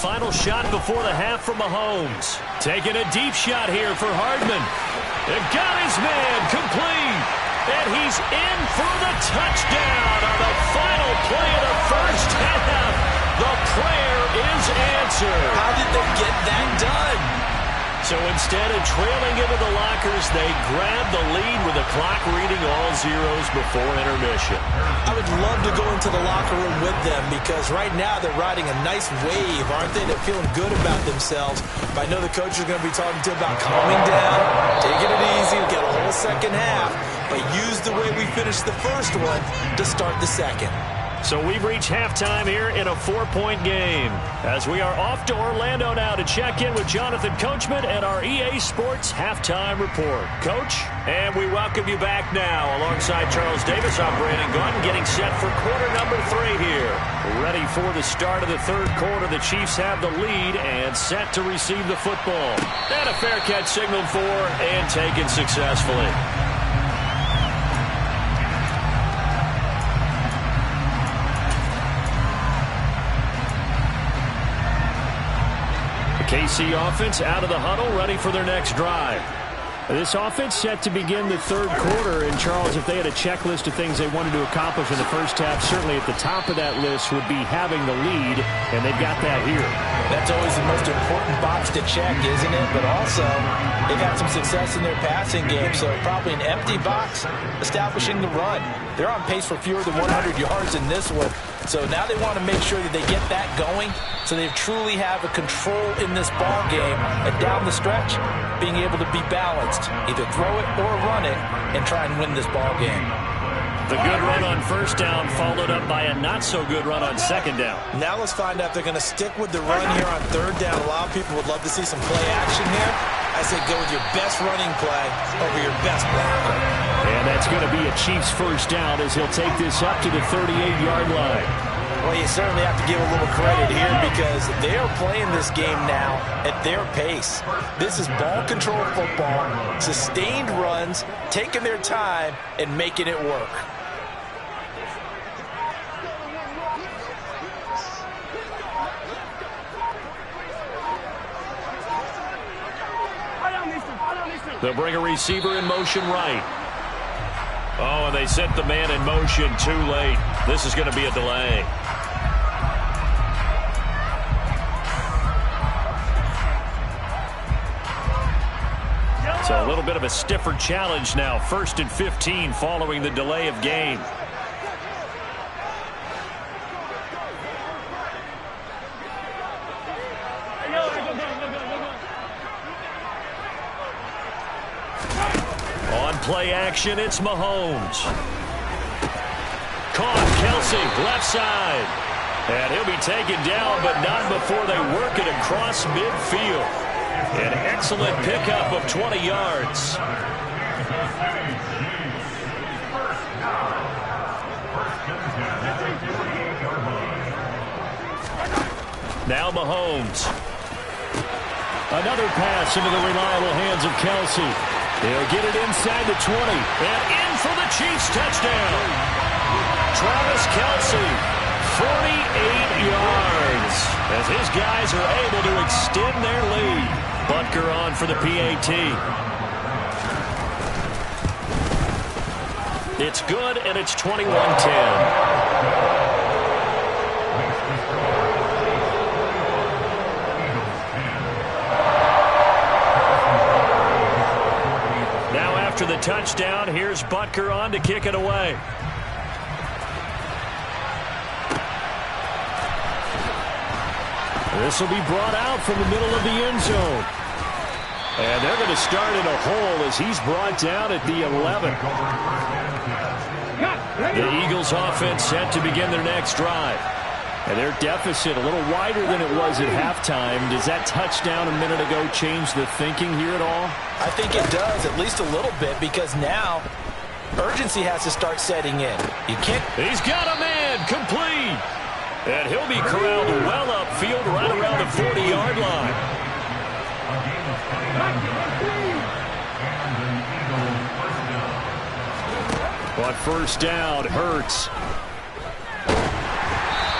Final shot before the half from Mahomes. Taking a deep shot here for Hardman. They've got his man complete. And he's in for the touchdown on the final play of the first half. The prayer is answered. How did they get that done? So instead of trailing into the lockers, they grab the lead with the clock reading all zeros before intermission. I would love to go into the locker room with them because right now they're riding a nice wave, aren't they? They're feeling good about themselves. But I know the coach is going to be talking to them about calming down, taking it easy, get a whole second half, but use the way we finished the first one to start the second. So we've reached halftime here in a 4-point game as we are off to Orlando now to check in with Jonathan Coachman and our EA Sports Halftime Report. Coach, and we welcome you back now alongside Charles Davis. I'm Brandon Gunn getting set for quarter number 3 here. Ready for the start of the 3rd quarter. The Chiefs have the lead and set to receive the football. And a fair catch signaled for and taken successfully. KC offense out of the huddle, ready for their next drive. This offense set to begin the 3rd quarter. And, Charles, if they had a checklist of things they wanted to accomplish in the first half, certainly at the top of that list would be having the lead, and they've got that here. That's always the most important box to check, isn't it? But also, they've had some success in their passing game, so probably an empty box establishing the run. They're on pace for fewer than 100 yards in this one. So now they want to make sure that they get that going so they truly have a control in this ball game. And down the stretch, being able to be balanced. Either throw it or run it and try and win this ball game. The good run on 1st down followed up by a not-so-good run on 2nd down. Now let's find out if they're going to stick with the run here on 3rd down. A lot of people would love to see some play action here. I say go with your best running play over your best blocker. And that's going to be a Chiefs 1st down as he'll take this up to the 38-yard line. Well, you certainly have to give a little credit here because they are playing this game now at their pace. This is ball control football, sustained runs, taking their time, and making it work. They'll bring a receiver in motion right. Oh, and they sent the man in motion too late. This is going to be a delay. So a little bit of a stiffer challenge now. 1st and 15 following the delay of game. On play action, it's Mahomes. Caught, Kelsey, left side. And he'll be taken down, but not before they work it across midfield. An excellent pickup of 20 yards. Now Mahomes. Another pass into the reliable hands of Kelsey. They'll get it inside the 20. And in for the Chiefs touchdown. Travis Kelsey, 48 yards. As his guys are able to extend their lead. Butker on for the PAT. It's good, and it's 21-10. Now after the touchdown, here's Butker on to kick it away. This will be brought out from the middle of the end zone. And they're going to start in a hole as he's brought down at the 11. The Eagles offense set to begin their next drive. And their deficit a little wider than it was at halftime. Does that touchdown a minute ago change the thinking here at all? I think it does, at least a little bit, because now urgency has to start setting in. You can't. He's got a man, complete. And he'll be corralled well upfield right around the 40-yard line. On first down, Hurts.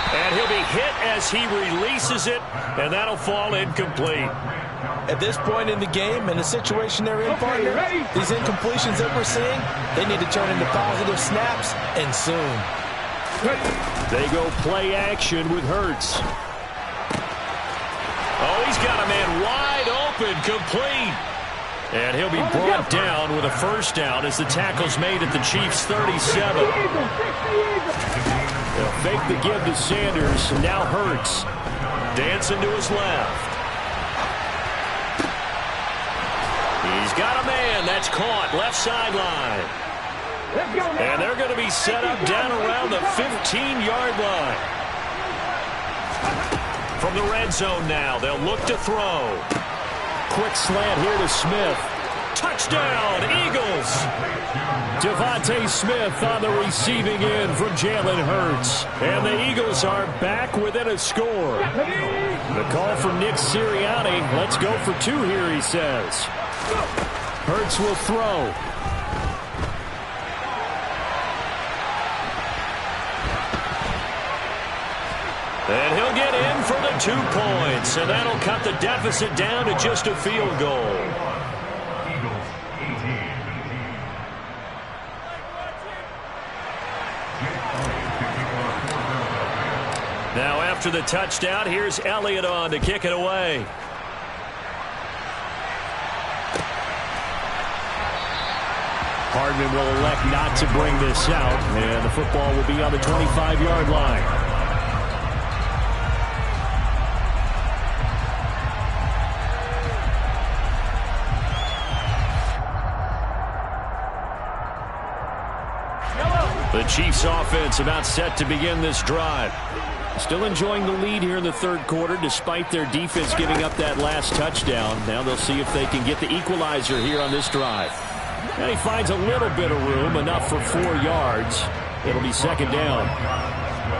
And he'll be hit as he releases it, and that'll fall incomplete. At this point in the game, in the situation they're in, partner, these incompletions that we're seeing, they need to turn into positive snaps, and soon. They go play action with Hurts. Oh, he's got a man wide open, complete. And he'll be brought down with a first down as the tackle's made at the Chiefs' 37. They'll fake the give to Sanders. Now Hurts. Dancing to his left. He's got a man. That's caught. Left sideline. And they're going to be set up down around the 15-yard line. From the red zone now, they'll look to throw. Quick slant here to Smith. Touchdown, Eagles. Devontae Smith on the receiving end from Jalen Hurts. And the Eagles are back within a score. The call from Nick Sirianni. Let's go for two here, he says. Hurts will throw. And he'll get in for the 2 points. And that'll cut the deficit down to just a field goal. Eagles 18. Now after the touchdown, here's Elliott on to kick it away. Hardman will elect not to bring this out. And the football will be on the 25-yard line. The Chiefs offense about set to begin this drive. Still enjoying the lead here in the third quarter despite their defense giving up that last touchdown. Now they'll see if they can get the equalizer here on this drive. And he finds a little bit of room, enough for 4 yards. It'll be second down.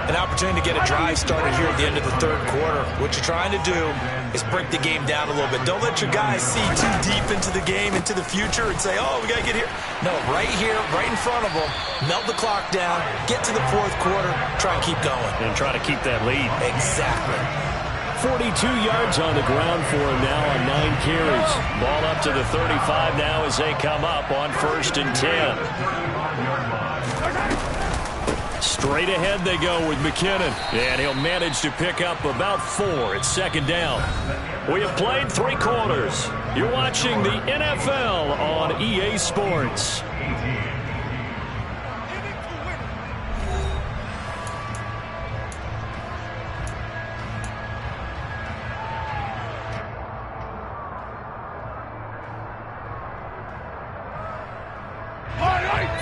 An opportunity to get a drive started here at the end of the third quarter. What you're trying to do is break the game down a little bit. Don't let your guys see too deep into the game, into the future, and say, oh, we got to get here. No, right here, right in front of them, melt the clock down, get to the fourth quarter, try and keep going. And try to keep that lead. Exactly. 42 yards on the ground for him now on 9 carries. Ball up to the 35 now as they come up on 1st and 10. Straight ahead they go with McKinnon. And he'll manage to pick up about 4. It's 2nd down. We have played 3 quarters. You're watching the NFL on EA Sports.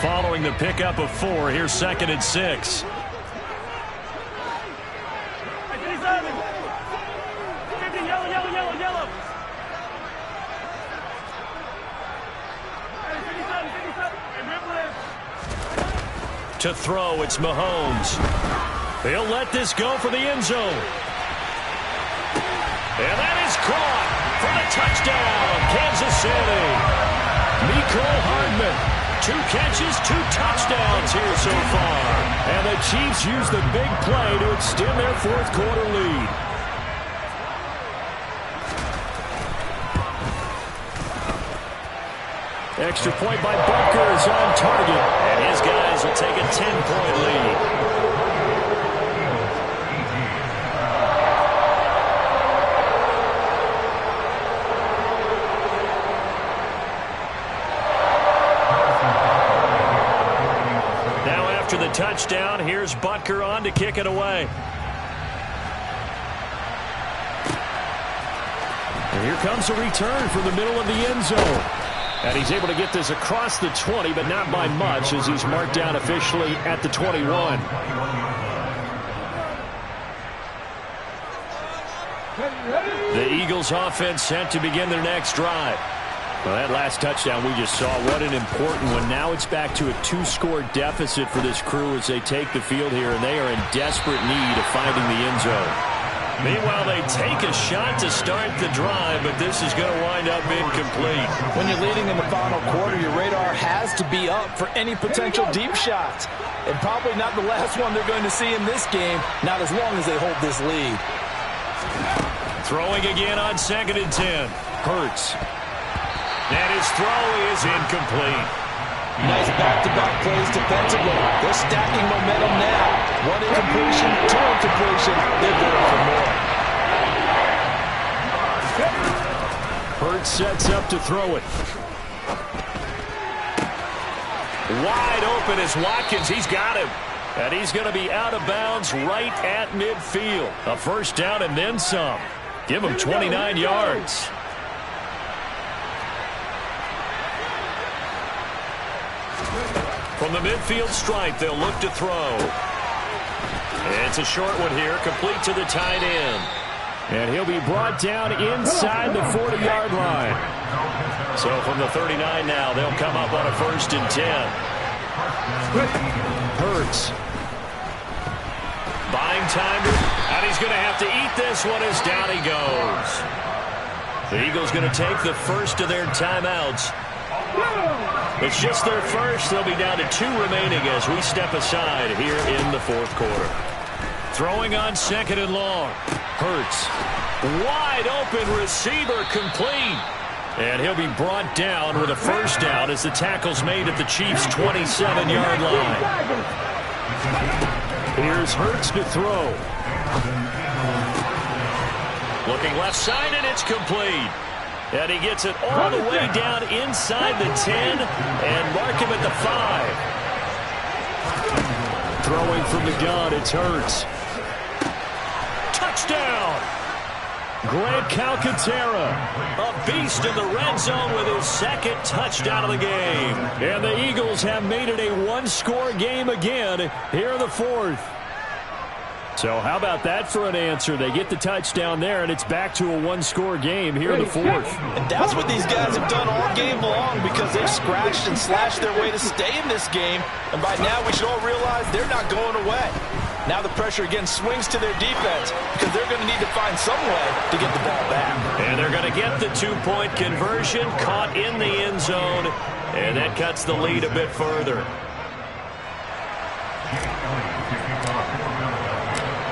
Following the pickup of 4, here's 2nd and 6. To throw, it's Mahomes. He'll let this go for the end zone. And that is caught for the touchdown, Kansas City. Mecole Hardman. 2 catches, 2 touchdowns here so far. And the Chiefs use the big play to extend their fourth quarter lead. Extra point by Butker is on target. And his guys will take a 10-point lead. After the touchdown, here's Butker on to kick it away. And here comes a return from the middle of the end zone. And he's able to get this across the 20, but not by much, as he's marked down officially at the 21. The Eagles offense set to begin their next drive. Well, that last touchdown we just saw, what an important one. Now it's back to a 2-score deficit for this crew as they take the field here, and they are in desperate need of finding the end zone. Meanwhile, they take a shot to start the drive, but this is going to wind up incomplete. When you're leading in the final quarter, your radar has to be up for any potential deep shots. And probably not the last one they're going to see in this game, not as long as they hold this lead. Throwing again on 2nd and 10. Hurts. And his throw is incomplete. Nice back-to-back plays defensively. They're stacking momentum now. 1 incompletion, 2 incompletion. They're going for more. Hurts sets up to throw it. Wide open is Watkins. He's got him. And he's going to be out of bounds right at midfield. A 1st down and then some. Give him 29 yards. From the midfield stripe, they'll look to throw. It's a short one here, complete to the tight end. And he'll be brought down inside the 40-yard line. So from the 39 now, they'll come up on a 1st and 10. Hurts. Buying time, and he's going to have to eat this one as down he goes. The Eagles going to take the first of their timeouts. It's just their first. They'll be down to 2 remaining as we step aside here in the fourth quarter. Throwing on 2nd and long. Hurts. Wide open receiver complete. And he'll be brought down with a 1st down as the tackle's made at the Chiefs' 27-yard line. Here's Hurts to throw. Looking left side, and it's complete. And he gets it all the way down inside the 10 and mark him at the 5. Throwing from the gun, it's Hurts. Touchdown! Grant Calcaterra, a beast in the red zone with his 2nd touchdown of the game. And the Eagles have made it a 1-score game again here in the 4th. So how about that for an answer? They get the touchdown there, and it's back to a 1-score game here in the 4th. And that's what these guys have done all game long because they've scratched and slashed their way to stay in this game. And by now we should all realize they're not going away. Now the pressure again swings to their defense because they're going to need to find some way to get the ball back. And they're going to get the 2-point conversion, caught in the end zone, and that cuts the lead a bit further.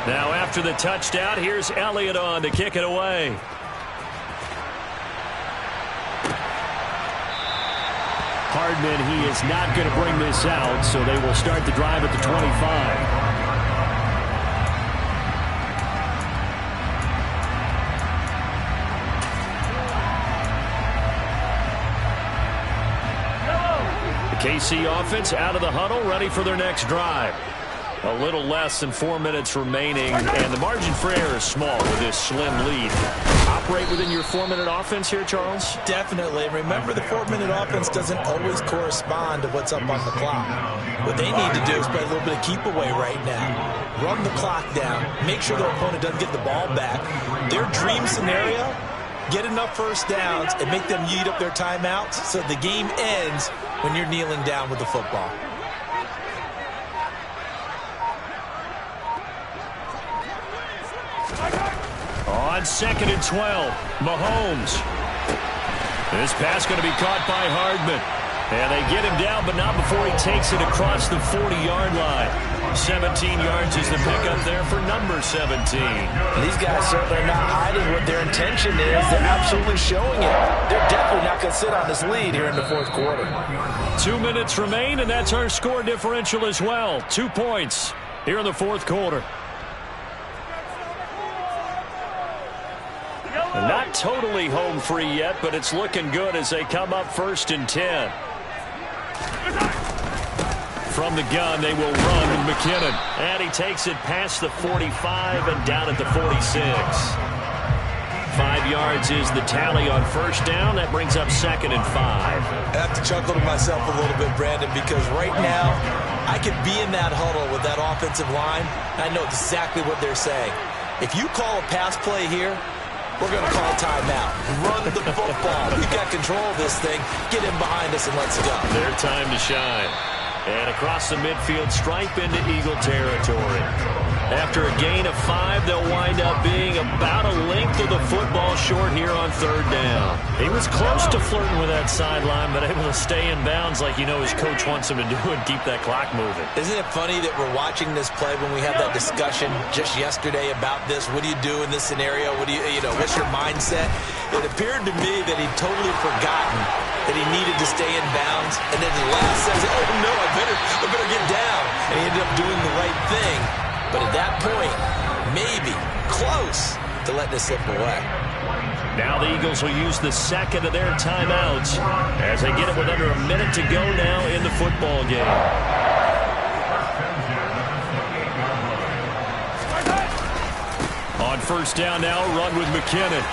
Now after the touchdown, here's Elliott on to kick it away. Hardman, he is not going to bring this out, so they will start the drive at the 25. KC offense out of the huddle, ready for their next drive. A little less than 4 minutes remaining, and the margin for error is small with this slim lead. Operate within your 4-minute offense here, Charles? Definitely. Remember, the 4-minute offense doesn't always correspond to what's up on the clock. What they need to do is play a little bit of keep away right now. Run the clock down. Make sure their opponent doesn't get the ball back. Their dream scenario, get enough first downs and make them yeet up their timeouts so the game ends when you're kneeling down with the football. On 2nd and 12, Mahomes. This pass going to be caught by Hardman. And they get him down, but not before he takes it across the 40-yard line. 17 yards is the pickup there for number 17. These guys certainly are not hiding what their intention is. They're absolutely showing it. They're definitely not going to sit on this lead here in the fourth quarter. 2 minutes remain, and that's our score differential as well. 2 points here in the fourth quarter. Not totally home free yet, but it's looking good as they come up 1st and 10. From the gun, they will run with McKinnon. And he takes it past the 45 and down at the 46. 5 yards is the tally on first down. That brings up 2nd and 5. I have to chuckle to myself a little bit, Brandon, because right now I could be in that huddle with that offensive line. I know exactly what they're saying. If you call a pass play here, we're going to call timeout. Run the football. We've got control of this thing. Get in behind us and let's go. Their time to shine. And across the midfield, stripe into Eagle territory. After a gain of 5, they'll wind up being about a length of the football short here on 3rd down. He was close to flirting with that sideline, but able to stay in bounds like his coach wants him to do and keep that clock moving. Isn't it funny that we're watching this play when we had that discussion just yesterday about this? What do you do in this scenario? What do what's your mindset? It appeared to me that he'd totally forgotten that he needed to stay in bounds, and then the last says, oh no, I better get down. And he ended up doing the right thing. But at that point, maybe close to letting it slip away. Now the Eagles will use the 2nd of their timeouts as they get it with under a minute to go now in the football game. On first down now, run with McKinnon.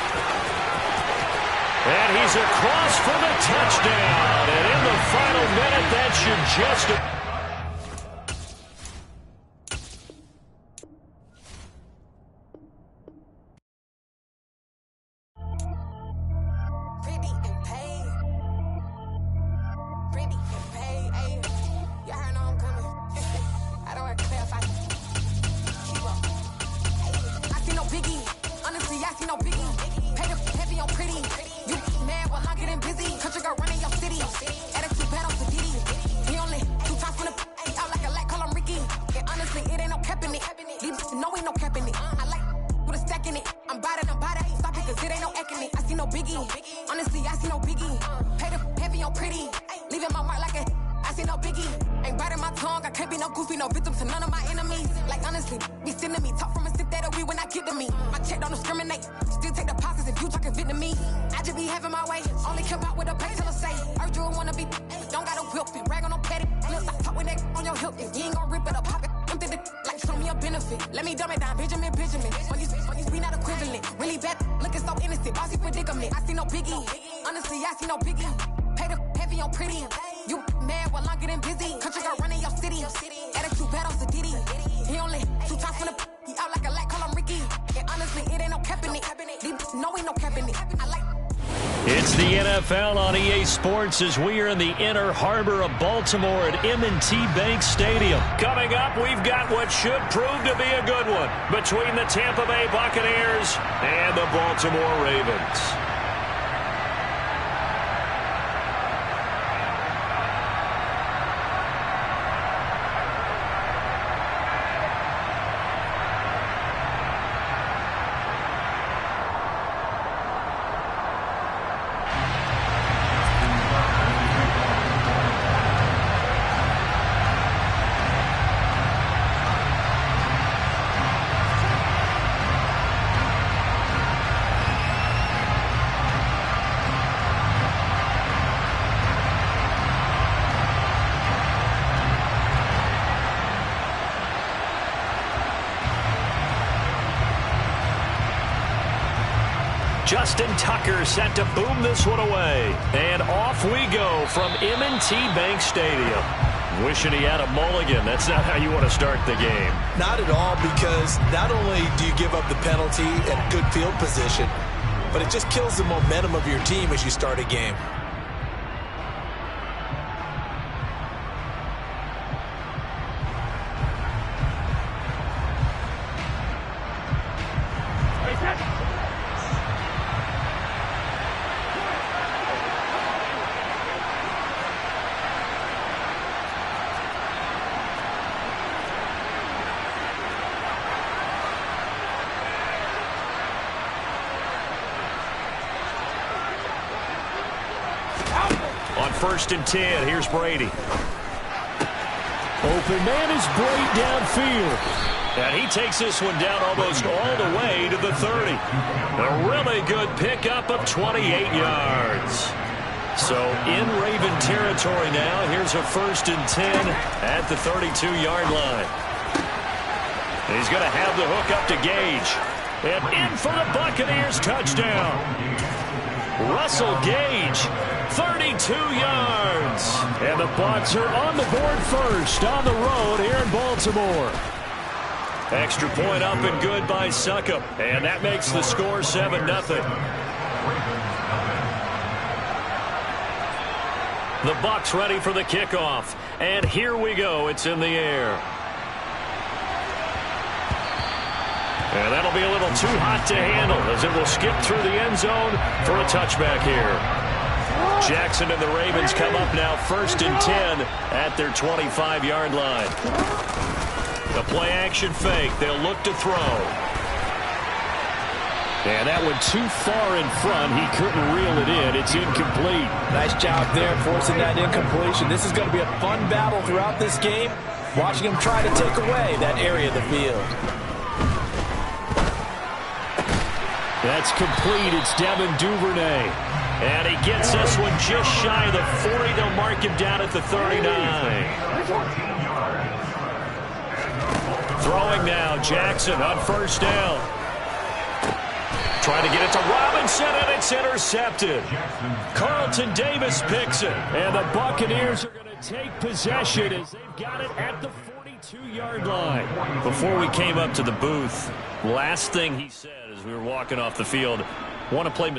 And he's across for the touchdown. And in the final minute, that should just... Let me dumb it down, Benjamin. When we not equivalent. Really bad, looking so innocent. Bossy predicament. I see no biggie. Honestly, I see no biggie. Pay the heavy on pretty. You mad while I'm getting busy. Country girl running your city. Attitude bad on Diddy. He only 2 times from the he out like a light, call him Ricky. And honestly, it ain't no cap in it. These know ain't no cap in it. I like It's the NFL on EA Sports as we are in the inner harbor of Baltimore at M&T Bank Stadium. Coming up, we've got what should prove to be a good one between the Tampa Bay Buccaneers and the Baltimore Ravens. Justin Tucker set to boom this one away. And off we go from M&T Bank Stadium. Wishing he had a mulligan. That's not how you want to start the game. Not at all, because not only do you give up the penalty and good field position, but it just kills the momentum of your team as you start a game. On 1st and 10, here's Brady. Open man is Brady downfield. And he takes this one down almost all the way to the 30. A really good pickup of 28 yards. So in Raven territory now, here's a 1st and 10 at the 32-yard line. And he's going to have the hook up to Gage. And in for the Buccaneers touchdown. Russell Gage, 32 yards. And the Bucs are on the board first on the road here in Baltimore. Extra point up and good by Succop. And that makes the score 7-0. The Bucs ready for the kickoff. And here we go. It's in the air. And that'll be a little too hot to handle as it will skip through the end zone for a touchback here. Jackson and the Ravens come up now 1st and 10 at their 25-yard line. The play action fake. They'll look to throw. And that one too far in front. He couldn't reel it in. It's incomplete. Nice job there forcing that incompletion. This is going to be a fun battle throughout this game. Watching him try to take away that area of the field. That's complete. It's Devin Duvernay. And he gets this one just shy of the 40. They'll mark him down at the 39. Throwing now, Jackson on 1st down. Trying to get it to Robinson, and it's intercepted. Carlton Davis picks it. And the Buccaneers are going to take possession as they've got it at the 42-yard line. Before we came up to the booth, last thing he said as we were walking off the field, want to play